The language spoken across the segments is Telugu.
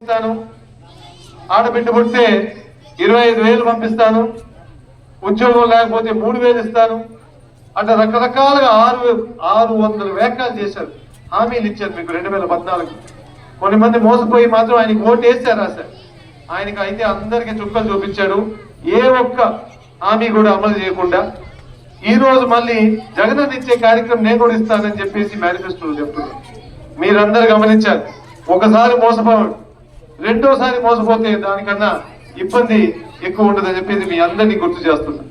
ఇస్తాను, ఆడబిడ్డ పుడితే 25,000 పంపిస్తాను, ఉద్యోగం లేకపోతే 3,000 ఇస్తాను, అట్లా రకరకాలుగా 600 వ్యాఖ్యలు చేశారు, హామీలు ఇచ్చారు మీకు 2014. కొన్ని మోసపోయి మాత్రం ఆయనకి ఓటు వేశారు సార్. ఆయనకి అయితే అందరికీ చుక్కలు చూపించాడు, ఏ ఒక్క హామీ కూడా అమలు చేయకుండా ఈ రోజు మళ్ళీ జగనన్న ఇచ్చే కార్యక్రమం నేను కూడా ఇస్తానని చెప్పేసి మేనిఫెస్టోలో చెప్తున్నారు. మీరందరూ గమనించారు, ఒకసారి మోసపోయాడు, రెండోసారి మోసపోతే దానికన్నా ఇబ్బంది ఎక్కువ ఉంటుందని చెప్పేసి మీ అందరినీ గుర్తు చేస్తున్నాం.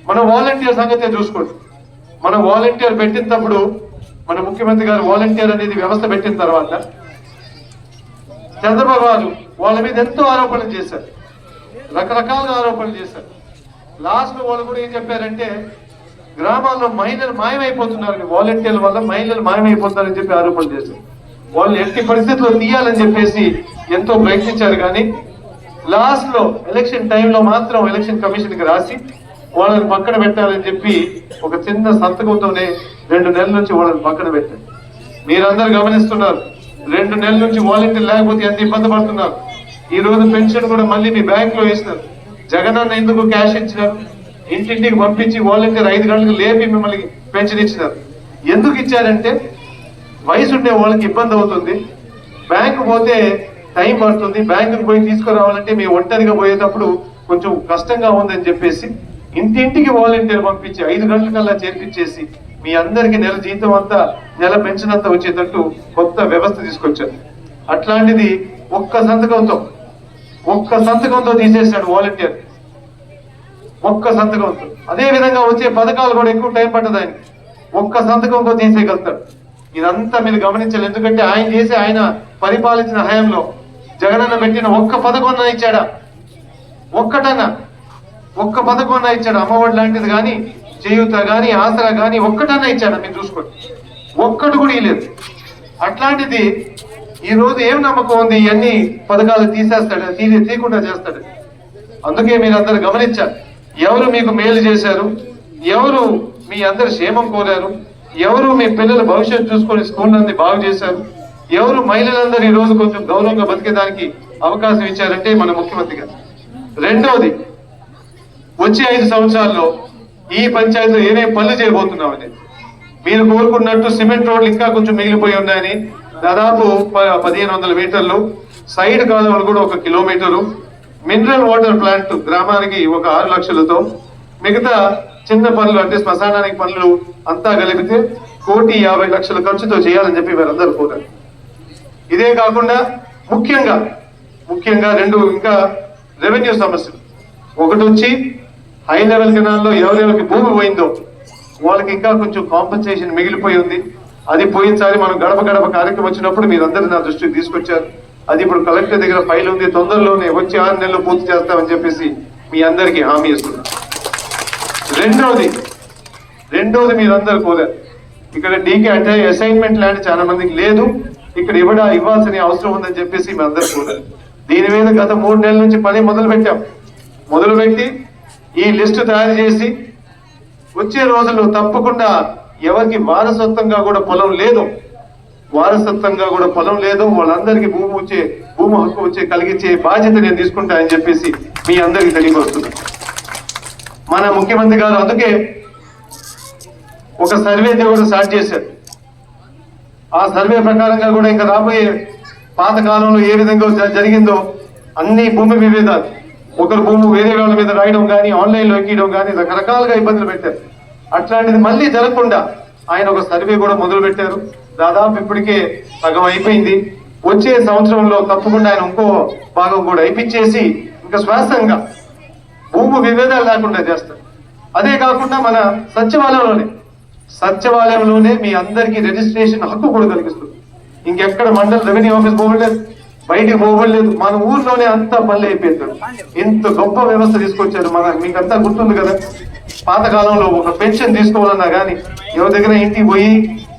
మన వాలంటీర్ సంగతే చూసుకోండి. మన వాలంటీర్ పెట్టినప్పుడు మన ముఖ్యమంత్రి గారు వాలంటీర్ అనేది వ్యవస్థ పెట్టిన తర్వాత చంద్రబాబు గారు వాళ్ళ మీద ఎంతో ఆరోపణలు చేశారు, రకరకాలుగా ఆరోపణలు చేశారు. లాస్ట్ వాళ్ళు కూడా ఏం చెప్పారంటే గ్రామాల్లో మహిళలు మాయమైపోతున్నారు, వాలంటీర్ల వల్ల మహిళలు మాయమైపోతారని చెప్పి ఆరోపణలు చేశారు. వాళ్ళు ఎట్టి పరిస్థితుల్లో తీయాలని చెప్పేసి ఎంతో ప్రయత్నించారు. కానీ లాస్ట్ లో ఎలక్షన్ టైంలో మాత్రం ఎలక్షన్ కమిషన్ కి రాసి వాళ్ళని పక్కన పెట్టాలని చెప్పి ఒక చిన్న సంతకంతోనే 2 నెలల నుంచి వాళ్ళని పక్కన పెట్టారు. మీరందరూ గమనిస్తున్నారు, 2 నెలల నుంచి వాలంటీర్ లేకపోతే ఎంత ఇబ్బంది పడుతున్నారు. ఈ రోజు పెన్షన్ కూడా మళ్ళీ మీ బ్యాంక్ లో వేసినారు. జగనన్న ఎందుకు క్యాష్ ఇచ్చినారు, ఇంటింటికి పంపించి వాలంటీర్ 5 గంటలకు లేపి మిమ్మల్ని పెన్షన్ ఇచ్చినారు. ఎందుకు ఇచ్చారంటే వయసు ఉండే వాళ్ళకి ఇబ్బంది అవుతుంది, బ్యాంకు పోతే టైం పడుతుంది, బ్యాంకుకి పోయి తీసుకురావాలంటే మీ ఒంటరిగా పోయేటప్పుడు కొంచెం కష్టంగా ఉందని చెప్పేసి ఇంటింటికి వాలంటీర్ పంపించి 5 గంటలకల్లా చేర్పించేసి మీ అందరికీ నెల జీతం అంతా, నెల పెన్షన్ అంతా వచ్చేటట్టు కొత్త వ్యవస్థ తీసుకొచ్చారు. అట్లాంటిది ఒక్క సంతకంతో తీసేశాడు వాలంటీర్, ఒక్క సంతకంతో. అదే విధంగా వచ్చే పథకాలు కూడా ఎక్కువ టైం పట్టదు, ఆయన ఒక్క సంతకంతో తీసేయగలుగుతాడు. ఇదంతా మీరు గమనించాలి. ఎందుకంటే ఆయన పరిపాలించిన హయాంలో జగనన్న పెట్టిన ఒక్క పథకం ఇచ్చాడా, ఒక్క పథకం ఇచ్చాడు. అమ్మఒడి లాంటిది కానీ, చేయూత కానీ, ఆసరా కానీ ఒక్కటన్నా ఇచ్చాడా మీరు చూసుకోండి, ఒక్కటి కూడా ఇవ్వలేదు. అట్లాంటిది ఈ రోజు ఏం నమ్మకం ఉంది ఇవన్నీ పథకాలు తీయకుండా చేస్తాడు. అందుకే మీరు అందరు గమనించారు, ఎవరు మీకు మేలు చేశారు, ఎవరు మీ అందరు క్షేమం కోరారు, ఎవరు మీ పిల్లల భవిష్యత్తు చూసుకొని స్కూళ్ళన్నీ బాగు చేశారు, ఎవరు మహిళలందరూ ఈ రోజు కొంచెం గౌరవంగా బతికేదానికి అవకాశం ఇచ్చారంటే మన ముఖ్యమంత్రి గారు. రెండవది, వచ్చే 5 సంవత్సరాల్లో ఈ పంచాయతీలో ఏమేమి పనులు చేయబోతున్నామని మీరు కోరుకున్నట్టు సిమెంట్ రోడ్లు ఇంకా కొంచెం మిగిలిపోయి ఉన్నాయని, దాదాపు 1500 మీటర్లు, సైడ్ కాలువలు కూడా 1 కిలోమీటరు, మినరల్ వాటర్ ప్లాంట్ గ్రామానికి 6 లక్షలతో, మిగతా చిన్న పనులు అంటే శ్మశానానికి పనులు అంతా కలిపితే 1,50,00,000 ఖర్చుతో చేయాలని చెప్పి వీరందరూ కోరారు. ఇదే కాకుండా ముఖ్యంగా 2 ఇంకా రెవెన్యూ సమస్యలు. ఒకటి వచ్చి హై లెవెల్ కెనాల్లో ఎవరెవరికి భూమి పోయిందో వాళ్ళకి ఇంకా కొంచెం కాంపెన్సేషన్ మిగిలిపోయి ఉంది. అది పోయినసారి మనం గడప కార్యక్రమం వచ్చినప్పుడు మీరందరూ నా దృష్టికి తీసుకొచ్చారు. అది ఇప్పుడు కలెక్టర్ దగ్గర ఫైల్ ఉంది, తొందరలోనే వచ్చే 6 నెలలు పూర్తి చేస్తామని చెప్పేసి మీ అందరికీ హామీ ఇస్తున్నారు. రెండోది మీరందరూ కోరారు, ఇక్కడ డీకే అంటే అసైన్మెంట్ ల్యాండ్ చాలా మందికి లేదు, ఇక్కడ ఇవ్వాల్సిన అవసరం ఉందని చెప్పేసి మీ అందరూ కోరారు. దీని మీద గత 3 నెలల నుంచి పని మొదలుపెట్టి ఈ లిస్టు తయారు చేసి వచ్చే రోజుల్లో తప్పకుండా ఎవరికి వారసత్వంగా కూడా పొలం లేదో వాళ్ళందరికీ భూమి హక్కు కలిగించే బాధ్యత నేను తీసుకుంటా అని చెప్పేసి మీ అందరికీ తెలియవస్తుంది. మన ముఖ్యమంత్రి గారు అందుకే ఒక సర్వే కూడా స్టార్ట్ చేశారు. ఆ సర్వే ప్రకారంగా కూడా ఇంకా రాబోయే పాత కాలంలో ఏ విధంగా జరిగిందో అన్ని భూమి విభేదాలు, ఒకరు భూమి వేరే వాళ్ళ మీద రాయడం కానీ, ఆన్లైన్లో ఎక్కడం కానీ రకరకాలుగా ఇబ్బందులు పెట్టారు. అట్లాంటిది మళ్ళీ జరగకుండా ఆయన ఒక సర్వే కూడా మొదలు పెట్టారు. దాదాపు ఇప్పటికే సగం అయిపోయింది. వచ్చే సంవత్సరంలో తప్పకుండా ఆయన ఇంకో భాగం కూడా అయిపించేసి ఇంకా శ్వాసంగా భూమి విభేదాలు లేకుండా చేస్తారు. అదే కాకుండా మన సచివాలయంలోనే మీ అందరికీ రిజిస్ట్రేషన్ హక్కు కూడా కలిగిస్తుంది. ఇంకెక్కడ మండల రెవెన్యూ ఆఫీస్ పోవట్లేదు, బయటికి పోవట్లేదు, మన ఊర్లోనే అంతా పనులు అయిపోతారు. ఇంత గొప్ప వ్యవస్థ తీసుకొచ్చారు. మీకంతా గుర్తుంది కదా, పాతకాలంలో ఒక పెన్షన్ తీసుకోవాలన్నా కానీ ఎవరి దగ్గర ఇంటికి పోయి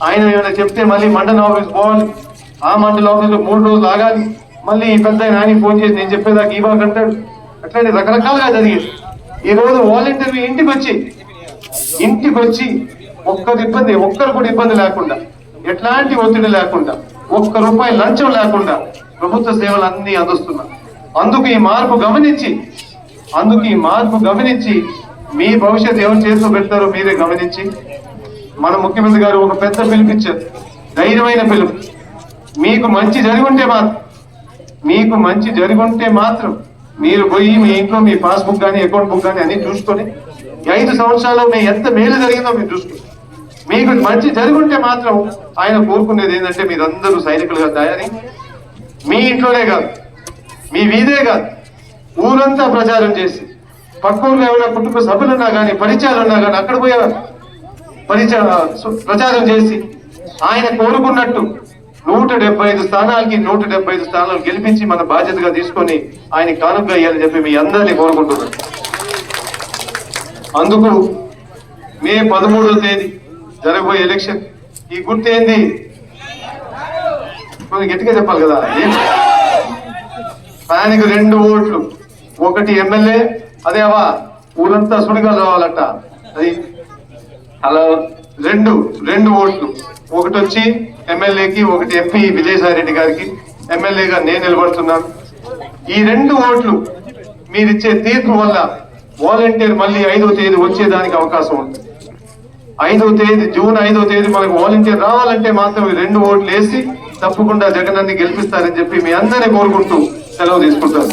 ఆయన ఏమైనా చెప్తే మళ్ళీ మండల ఆఫీస్ పోవాలి, ఆ మండల ఆఫీస్లో 3 రోజులు ఆగాలి, మళ్ళీ ఈ పెద్ద ఆయన ఫోన్ చేసి నేను చెప్పేదాకా ఇవ్వకంటాడు. అట్లాంటి రకరకాలుగా జరిగేది. ఈ రోజు వాలంటీర్ ఇంటికి వచ్చి ఒక్కరు కూడా ఇబ్బంది లేకుండా, ఎట్లాంటి ఒత్తిడి లేకుండా, ₹1 లంచం లేకుండా ప్రభుత్వ సేవలు అన్ని అందిస్తున్నాం. అందుకు ఈ మార్పు గమనించి మీ భవిష్యత్తు ఎవరు చేతిలో పెడతారో మీరే గమనించి మన ముఖ్యమంత్రి గారు ఒక పెద్ద పిలుపిచ్చారు, ధైర్యమైన పిలుపు. మీకు మంచి జరిగి ఉంటే మాత్రం మీరు పోయి మీ ఇంట్లో మీ పాస్బుక్ కానీ అకౌంట్ బుక్ కానీ అన్ని చూసుకొని 5 సంవత్సరాల్లో మీ ఎంత మేలు జరిగిందో మీరు చూసుకోండి. మీకు మంచి జరిగి ఉంటే మాత్రం ఆయన కోరుకునేది ఏంటంటే మీరందరూ సైనికులుగా తయారీ మీ ఇంట్లోనే కాదు, మీ వీధే కాదు, ఊరంతా ప్రచారం చేసి పక్కూరులో ఎవరైనా కుటుంబ సభ్యులున్నా కానీ పరిచయాలున్నా కానీ అక్కడ పోయే ప్రచారం చేసి ఆయన కోరుకున్నట్టు 175 స్థానాలకి 175 స్థానాలు గెలిపించి మన బాధ్యతగా తీసుకొని ఆయన కానుక అయ్యాలని చెప్పి మీ అందరినీ కోరుకుంటున్నాను. అందుకు మే 13వ తేదీ జరగబోయే ఎలక్షన్ ఈ గుర్తు ఏంది? కొంచెం గట్టిగా చెప్పాలి కదా. ఆయనకు 2 ఓట్లు, ఒకటి ఎమ్మెల్యే, అదేవా ఊరంతా సుడిగాలు రావాలట, అది అలా 2 ఓట్లు, ఒకటి వచ్చి ఎమ్మెల్యేకి, ఒకటి ఎంపీ విజయసాయి రెడ్డి గారికి. ఎమ్మెల్యేగా నేను నిలబడుతున్నాను. ఈ 2 ఓట్లు మీరిచ్చే తీర్పు వల్ల వాలంటీర్ మళ్ళీ 5వ తేదీ వచ్చేదానికి అవకాశం ఉంది. జూన్ 5వ తేదీ మనకు వాలంటీర్ రావాలంటే మాత్రం ఈ 2 ఓట్లు వేసి తప్పకుండా జగన్ అన్ని గెలిపిస్తారని చెప్పి మీ అందరినీ కోరుకుంటూ సెలవు తీసుకుంటారు.